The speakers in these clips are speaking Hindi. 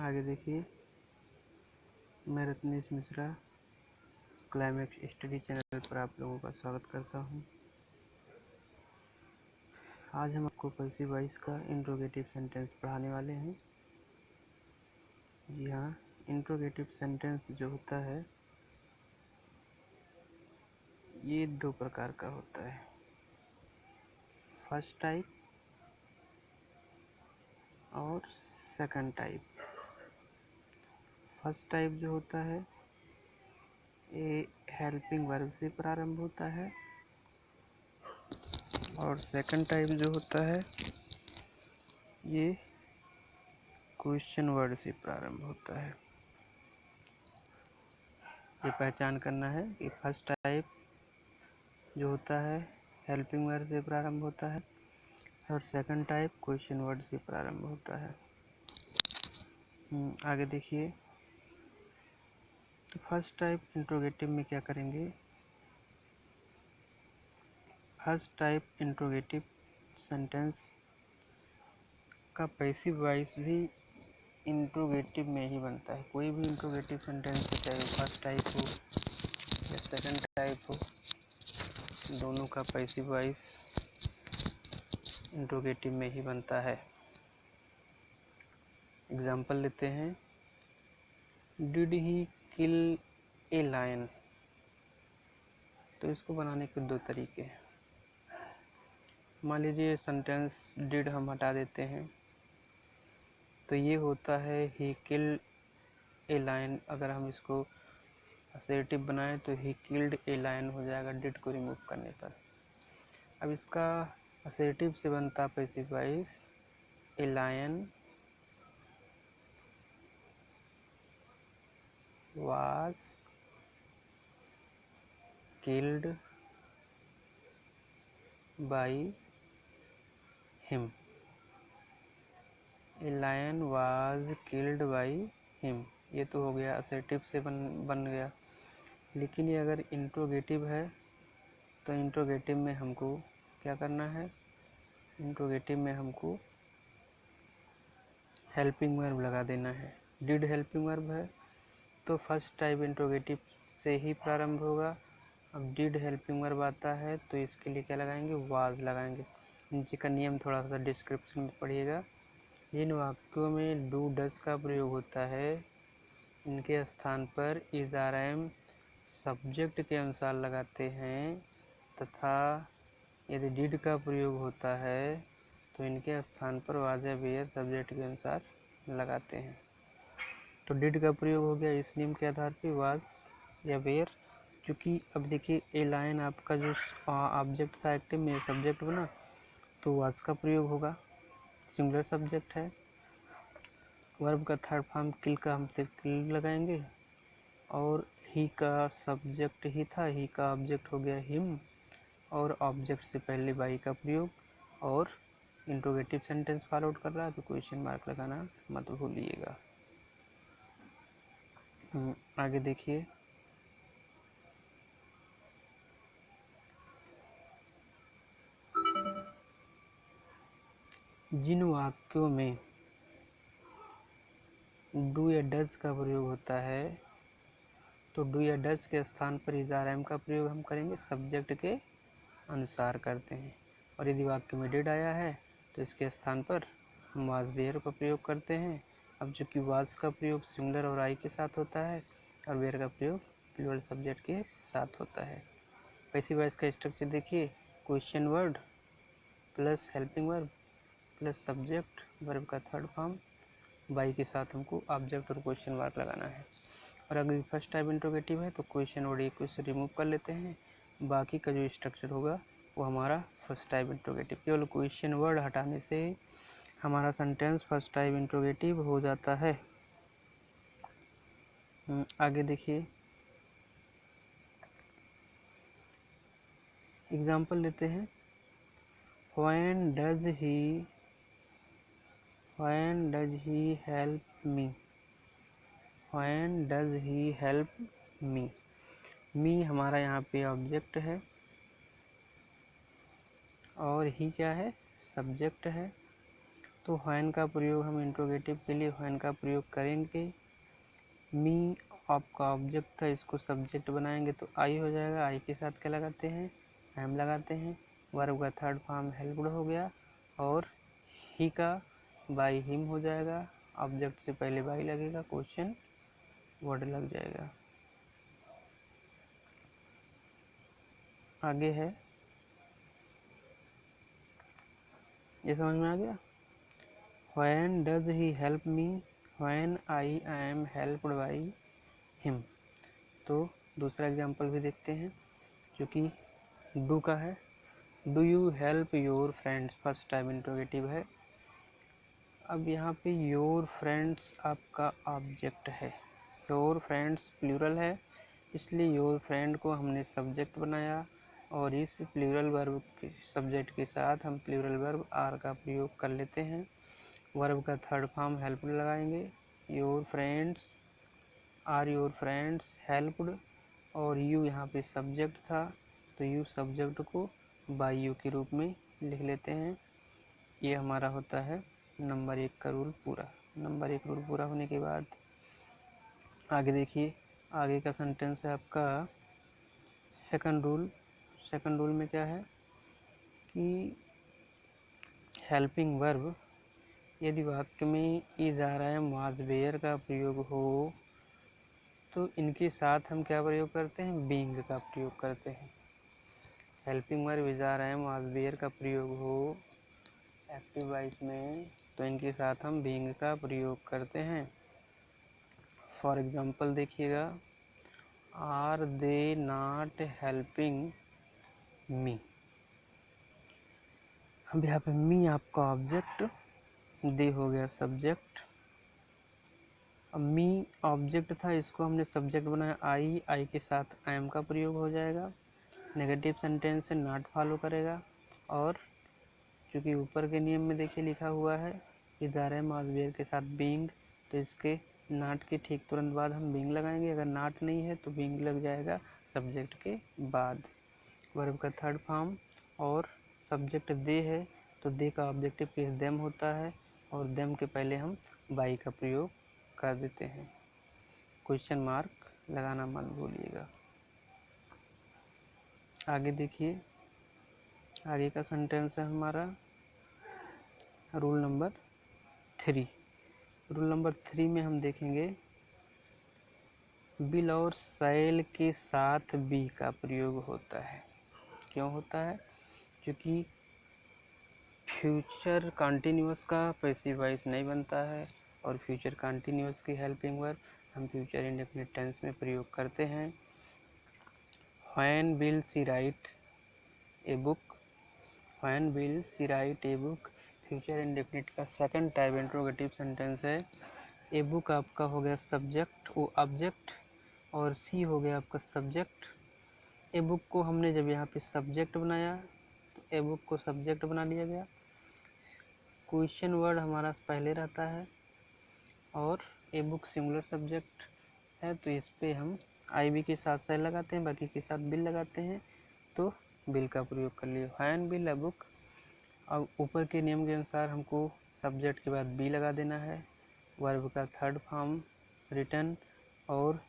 आगे देखिए, मैं Ratnesh Mishra climax study channel पर आप लोगों का स्वागत करता हूं। आज हम आपको पैसिव वॉइस का इंट्रोगेटिव सेंटेंस पढ़ाने वाले हैं। जी हाँ, इंट्रोगेटिव सेंटेंस जो होता है ये दो प्रकार का होता है, फर्स्ट टाइप और सेकंड टाइप। फर्स्ट टाइप जो होता है ये हेल्पिंग वर्ब से प्रारंभ होता है और सेकंड टाइप जो होता है ये क्वेश्चन वर्ड से प्रारंभ होता है। ये पहचान करना है कि फर्स्ट टाइप जो होता है हेल्पिंग वर्ड से प्रारंभ होता है और सेकंड टाइप क्वेश्चन वर्ड से प्रारंभ होता है। आगे देखिए, तो फर्स्ट टाइप इंट्रोगेटिव में क्या करेंगे। फर्स्ट टाइप इंट्रोगेटिव सेंटेंस का पैसिव वॉइस भी इंट्रोगेटिव में ही बनता है। कोई भी इंट्रोगेटिव सेंटेंस हो, चाहे फर्स्ट टाइप हो या सेकंड टाइप हो, दोनों का पैसिव वॉइस इंट्रोगेटिव में ही बनता है। एग्जाम्पल लेते हैं, did he kill a lion. तो इसको बनाने के दो तरीके हैं। मान लीजिए सेंटेंस डिड हम हटा देते हैं तो ये होता है ही किल्ड ए लायन। अगर हम इसको असर्टिव बनाएं तो ही किल्ड ए लायन हो जाएगा डिड को रिमूव करने पर। अब इसका असर्टिव से बनता passive voice a lion was killed by him। A lion was killed by him। ये तो हो गया असर्टिव से बन गया। लेकिन ये अगर इंट्रोगेटिव है तो इंट्रोगेटिव में हमको क्या करना है, इंट्रोगेटिव में हमको हेल्पिंग वर्ब लगा देना है। डिड हेल्पिंग वर्ब है तो फर्स्ट टाइप इंट्रोगेटिव से ही प्रारंभ होगा। अब डिड हेल्पिंग वर्ब आता है तो इसके लिए क्या लगाएंगे, वाज लगाएंगे। नीचे का नियम थोड़ा सा डिस्क्रिप्शन में पढ़िएगा। जिन वाक्यों में डू डस का प्रयोग होता है इनके स्थान पर इज आर एम सब्जेक्ट के अनुसार लगाते हैं, तथा यदि डिड का प्रयोग होता है तो इनके स्थान पर वाज या वेयर सब्जेक्ट के अनुसार लगाते हैं। तो डिड का प्रयोग हो गया इस नियम के आधार पर वाज या वेयर। क्योंकि अब देखिए ए लायन आपका जो ऑब्जेक्ट था एक्टिव में सब्जेक्ट बना तो वाज का प्रयोग होगा, सिंगुलर सब्जेक्ट है। वर्ब का थर्ड फॉर्म किल का हम किल लगाएंगे और ही का सब्जेक्ट ही था, ही का ऑब्जेक्ट हो गया हिम और ऑब्जेक्ट से पहले बाई का प्रयोग और इंट्रोगेटिव सेंटेंस फॉलो कर रहा है तो क्वेश्चन मार्क लगाना मत भूलिएगा। आगे देखिए, जिन वाक्यों में डू या डज का प्रयोग होता है तो डू या डज के स्थान पर इज आर एम का प्रयोग हम करेंगे, सब्जेक्ट के अनुसार करते हैं। और यदि वाक्य में डिड आया है तो इसके स्थान पर हम वाज वेयर का प्रयोग करते हैं। अब चूंकि वाज का प्रयोग सिंगुलर और आई के साथ होता है और वेयर का प्रयोग प्लूरल सब्जेक्ट के साथ होता है। पैसिव वॉइस का स्ट्रक्चर देखिए, question word plus helping verb plus subject, verb का थर्ड फॉर्म, बाई के साथ हमको ऑब्जेक्ट और क्वेश्चन मार्क लगाना है। और अगर फर्स्ट टाइप इंट्रोगेटिव है तो क्वेश्चन वर्ड एक से रिमूव कर लेते हैं, बाकी का जो स्ट्रक्चर होगा वो हमारा फर्स्ट टाइप इंट्रोगेटिव। केवल क्वेश्चन वर्ड हटाने से हमारा सेंटेंस फर्स्ट टाइप इंट्रोगेटिव हो जाता है। आगे देखिए, एग्जाम्पल लेते हैं, When does he help me? When does he help me? मी हमारा यहाँ पे ऑब्जेक्ट है और ही क्या है, सब्जेक्ट है। तो व्हेन का प्रयोग हम इंट्रोगेटिव के लिए व्हेन का प्रयोग करेंगे। मी आपका ऑब्जेक्ट था, इसको सब्जेक्ट बनाएंगे तो आई हो जाएगा। आई के साथ क्या लगाते हैं, एम लगाते हैं। वर्ब का थर्ड फॉर्म हेल्प्ड हो गया, और ही का बाई हिम हो जाएगा। ऑब्जेक्ट से पहले बाई लगेगा, क्वेश्चन वर्ड लग जाएगा। आगे है, ये समझ में आ गया। When does he help me, when I am helped by him. तो दूसरा एग्जांपल भी देखते हैं, जो कि डू का है। Do you help your friends, first time interrogative है। अब यहाँ पे योर फ्रेंड्स आपका ऑब्जेक्ट है, योर फ्रेंड्स प्लूरल है, इसलिए योर फ्रेंड को हमने सब्जेक्ट बनाया, और इस प्लूरल वर्ब के सब्जेक्ट के साथ हम प्लूरल वर्ब आर का प्रयोग कर लेते हैं। वर्ब का थर्ड फॉर्म हेल्प्ड लगाएंगे। Your friends, are your friends helped, और यू यहाँ पे सब्जेक्ट था, तो यू सब्जेक्ट को बाई यू के रूप में लिख लेते हैं। ये हमारा होता है नंबर 1 का रूल पूरा। नंबर 1 रूल पूरा होने के बाद आगे देखिए, आगे का सेंटेंस है आपका सेकंड रूल। सेकंड रूल में क्या है कि हेल्पिंग वर्ब यदि वाक्य में is are am was were का प्रयोग हो, तो इनके साथ हम क्या प्रयोग करते हैं, बीइंग का प्रयोग करते हैं। Helping verb is are am was were का प्रयोग हो एक्टिव वॉइस में, तो इनके साथ हम बीइंग का प्रयोग करते हैं। फॉर एग्जांपल देखिएगा, are they not helping me. अब यहाँ पे मी आपका ऑब्जेक्ट, दे हो गया सब्जेक्ट। अब मी ऑब्जेक्ट था, इसको हमने सब्जेक्ट बनाया आई, आई के साथ आई एम का प्रयोग हो जाएगा। नेगेटिव सेंटेंस से नॉट फॉलो करेगा, और चूँकि ऊपर के नियम में देखिए लिखा हुआ है is are am was were के साथ बीइंग, तो इसके नॉट के ठीक तुरंत बाद हम बीइंग लगाएंगे। अगर नॉट नहीं है तो बीइंग लग जाएगा सब्जेक्ट के बाद। वर्ब का थर्ड फॉर्म, और सब्जेक्ट दे है, तो दे का ऑब्जेक्टिव केस देम होता है, और देम के पहले हम बाई का प्रयोग कर देते हैं। क्वेश्चन मार्क लगाना मत भूलिएगा। आगे देखिए, आगे का सेंटेंस है हमारा रूल नंबर 3। रूल नंबर 3 में हम देखेंगे विल और शैल के साथ बी का प्रयोग होता है। क्यों होता है, क्योंकि फ्यूचर कंटिन्यूअस का पैसिव वॉइस नहीं बनता है, और फ्यूचर कंटिन्यूअस की हेल्पिंग वर्ब हम फ्यूचर इंडेफिनिट टेंस में प्रयोग करते हैं। When will she write a book, when will she write a book future indefinite का सेकंड टाइप इंट्रोगेटिव सेंटेंस है। ए बुक आपका हो गया सब्जेक्ट, वो ऑब्जेक्ट, और सी हो गया आपका सब्जेक्ट। ए बुक को हमने जब यहाँ पे सब्जेक्ट बनाया, तो ए बुक को सब्जेक्ट बना लिया गया। क्वेश्चन वर्ड हमारा पहले रहता है, और ए बुक सिंगुलर सब्जेक्ट है, तो इस पे हम आई बी के साथ से लगाते हैं, बाकी के साथ बिल लगाते हैं, तो बिल का प्रयोग कर लिए। व्हेन बिल अ बुक, अब ऊपर के नियम के अनुसार हमको सब्जेक्ट के बाद बी लगा देना है। वर्ब का थर्ड फॉर्म रिटर्न, और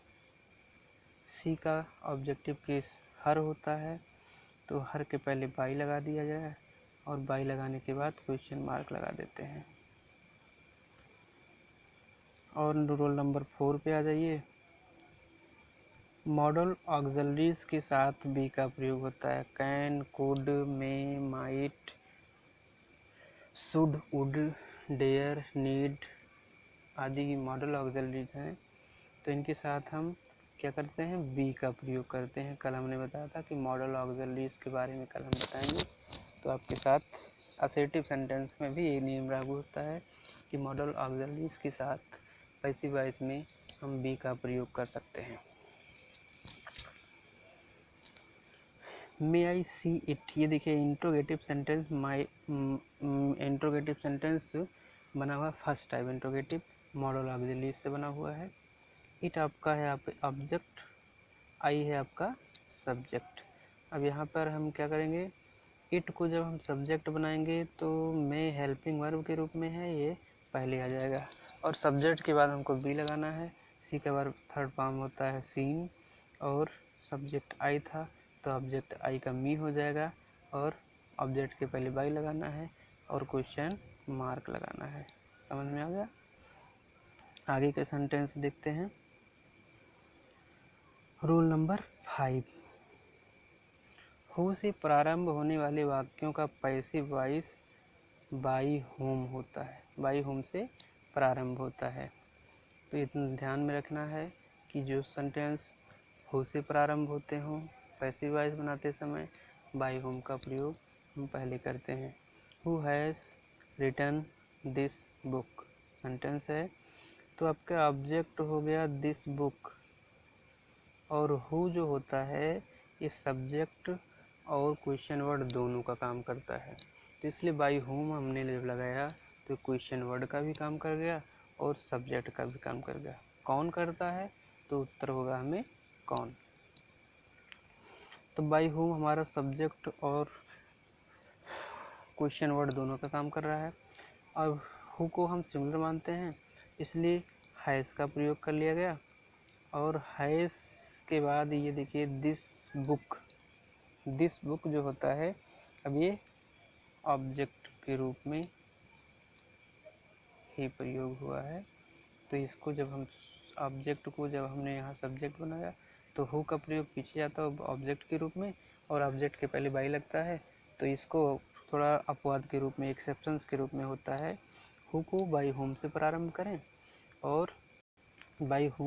सी का ऑब्जेक्टिव केस हर होता है, तो हर के पहले बाई लगा दिया जाए, और बाई लगाने के बाद क्वेश्चन मार्क लगा देते हैं। और रोल नंबर 4 पे आ जाइए। मॉडल ऑक्सिलरीज के साथ बी का प्रयोग होता है। Can, could, may, might, should, would, dare, need आदि की मॉडल ऑक्सिलरीज हैं, तो इनके साथ हम क्या करते हैं, बी का प्रयोग करते हैं। कल हमने बताया था कि मॉडल ऑक्सिलरीज के बारे में कल हम बताएंगे, तो आपके साथ असर्टिव सेंटेंस में भी ये नियम लागू होता है कि मॉडल ऑक्सिलरीज के साथ पैसिव वॉइस में हम बी का प्रयोग कर सकते हैं। मे आई सी इट, ये देखिए इंट्रोगेटिव सेंटेंस, इंट्रोगेटिव सेंटेंस बना हुआ first type interrogative model auxiliaries से बना हुआ है। इट आपका है आप ऑब्जेक्ट, आई है आपका सब्जेक्ट। अब यहाँ पर हम क्या करेंगे, इट को जब हम सब्जेक्ट बनाएंगे तो मैं हेल्पिंग वर्ब के रूप में है, ये पहले आ जाएगा। और सब्जेक्ट के बाद हमको बी लगाना है। सी का वर्ब थर्ड फॉर्म होता है सीन, और सब्जेक्ट आई था तो ऑब्जेक्ट आई का मी हो जाएगा, और ऑब्जेक्ट के पहले बाई लगाना है और क्वेश्चन मार्क लगाना है। समझ में आ गया? आगे के सेंटेंस देखते हैं। रूल नंबर 5, हु से प्रारंभ होने वाले वाक्यों का पैसिव वॉइस बाई होम होता है। बाई होम से प्रारंभ होता है, तो इतना ध्यान में रखना है कि जो सेंटेंस हु से प्रारंभ होते हों पैसिव वॉइस बनाते समय बाई होम का प्रयोग हम पहले करते हैं। Who has written this book sentence है, तो आपका ऑब्जेक्ट हो गया दिस बुक, और हु जो होता है ये सब्जेक्ट और क्वेश्चन वर्ड दोनों का काम करता है, तो इसलिए बाई होम हमने जब लगाया तो क्वेश्चन वर्ड का भी काम कर गया और सब्जेक्ट का भी काम कर गया। कौन करता है? तो उत्तर होगा हमें कौन। तो बाई होम हमारा सब्जेक्ट और क्वेश्चन वर्ड दोनों का काम कर रहा है। अब हु को हम सिंगुलर मानते हैं, इसलिए हैज़ का प्रयोग कर लिया गया, और हैज़ के बाद ये देखिए दिस बुक जो होता है अब ये ऑब्जेक्ट के रूप में ही प्रयोग हुआ है। तो इसको जब हम ऑब्जेक्ट को जब हमने यहाँ सब्जेक्ट बनाया तो हु का प्रयोग पीछे आता है ऑब्जेक्ट के रूप में, और ऑब्जेक्ट के पहले बाई लगता है, तो इसको थोड़ा अपवाद के रूप में एक्सेप्शंस के रूप में होता है। हु को बाई होम से प्रारंभ करें और बाई होम